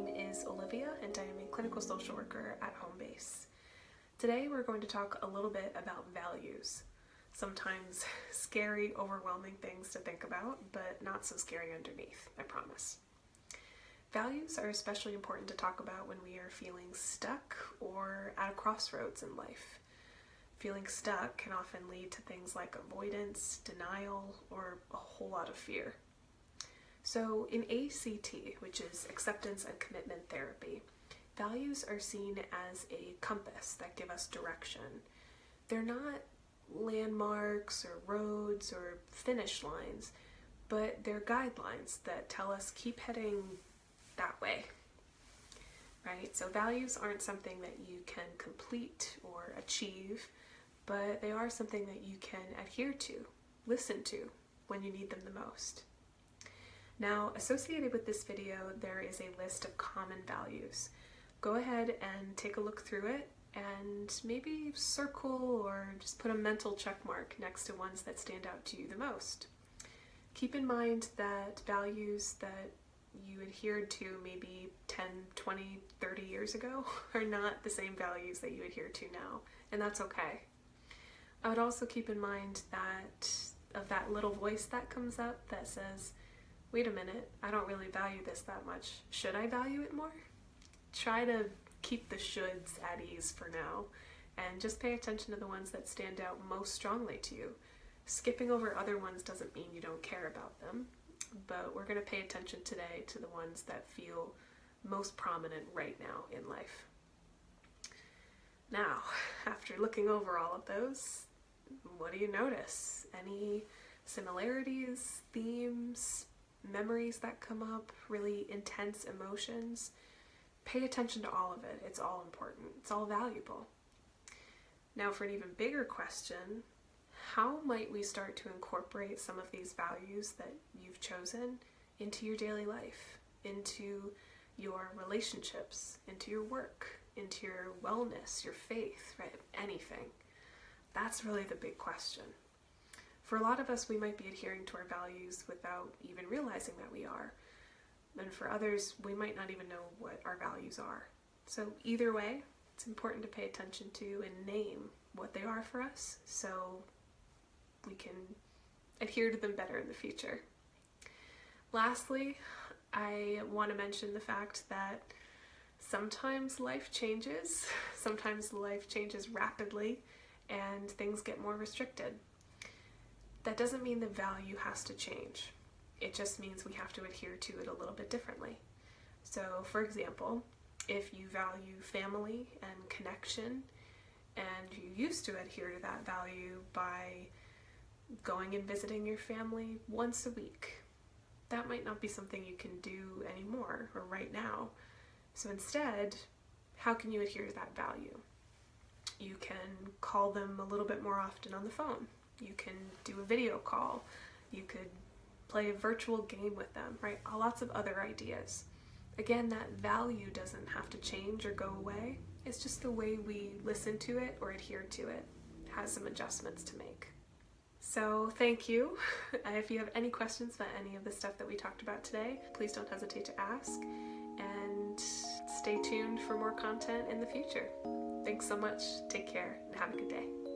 name is Olivia and I am a clinical social worker at home base. Today we're going to talk a little bit about values. Sometimes scary, overwhelming things to think about, but not so scary underneath, I promise. Values are especially important to talk about when we are feeling stuck or at a crossroads in life. Feeling stuck can often lead to things like avoidance, denial, or a whole lot of fear. So in ACT, which is Acceptance and Commitment Therapy, values are seen as a compass that give us direction. They're not landmarks or roads or finish lines, but they're guidelines that tell us keep heading that way, right? So values aren't something that you can complete or achieve, but they are something that you can adhere to, listen to when you need them the most. Now, associated with this video, there is a list of common values. Go ahead and take a look through it and maybe circle or just put a mental check mark next to ones that stand out to you the most. Keep in mind that values that you adhered to maybe 10, 20, 30 years ago are not the same values that you adhere to now, and that's okay. I would also keep in mind that of that little voice that comes up that says, wait a minute, I don't really value this that much. Should I value it more? Try to keep the shoulds at ease for now and just pay attention to the ones that stand out most strongly to you. Skipping over other ones doesn't mean you don't care about them, but we're going to pay attention today to the ones that feel most prominent right now in life. Now, after looking over all of those, what do you notice? Any similarities, themes, memories that come up, really intense emotions? Pay attention to all of it. It's all important. It's all valuable. Now, for an even bigger question, how might we start to incorporate some of these values that you've chosen into your daily life, into your relationships, into your work, into your wellness, your faith, right? Anything. That's really the big question. For a lot of us, we might be adhering to our values without even realizing that we are. And for others, we might not even know what our values are. So either way, it's important to pay attention to and name what they are for us so we can adhere to them better in the future. Lastly, I want to mention the fact that sometimes life changes. Sometimes life changes rapidly and things get more restricted. That doesn't mean the value has to change. It just means we have to adhere to it a little bit differently. So, for example, if you value family and connection and you used to adhere to that value by going and visiting your family once a week, that might not be something you can do anymore or right now. So instead, how can you adhere to that value? You can call them a little bit more often on the phone. You can do a video call. You could play a virtual game with them, right? Lots of other ideas. Again, that value doesn't have to change or go away. It's just the way we listen to it or adhere to it has some adjustments to make. So thank you. If you have any questions about any of the stuff that we talked about today, please don't hesitate to ask, and stay tuned for more content in the future. Thanks so much. Take care and have a good day.